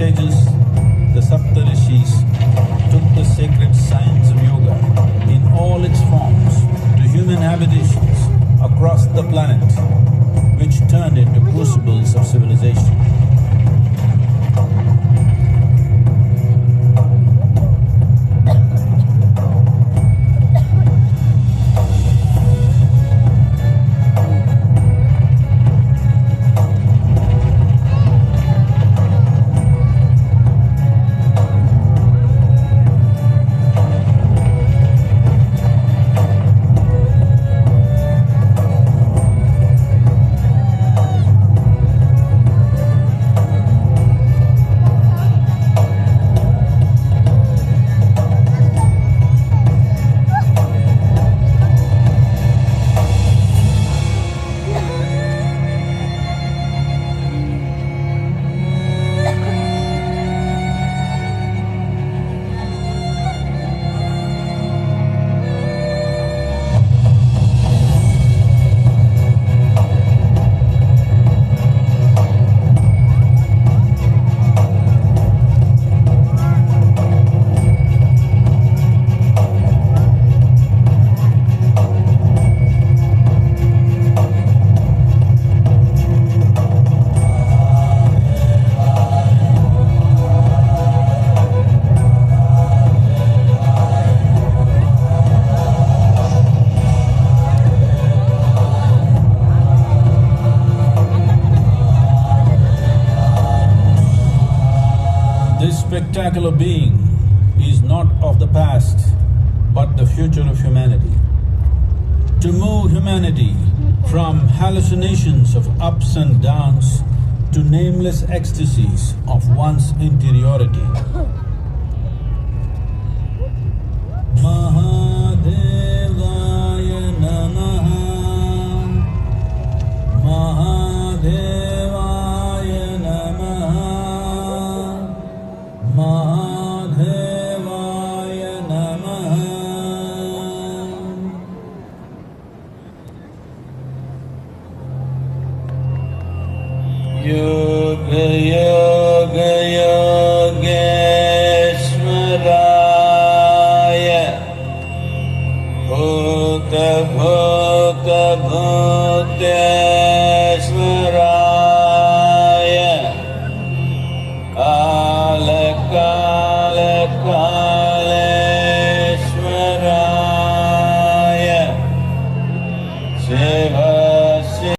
sages, the Saptarishis, took the sacred science of yoga in all its forms to human habitations across the planet, which turned into crucibles of civilization. This spectacular being is not of the past, but the future of humanity. To move humanity from hallucinations of ups and downs to nameless ecstasies of one's interiority. Mahadevaya Namaha, Mahadevaya Namaha, Mahadevaya Namaha. Yoga Yoga Yogeshwaraya, Bhuta Bhuta Bhuteshwaraya.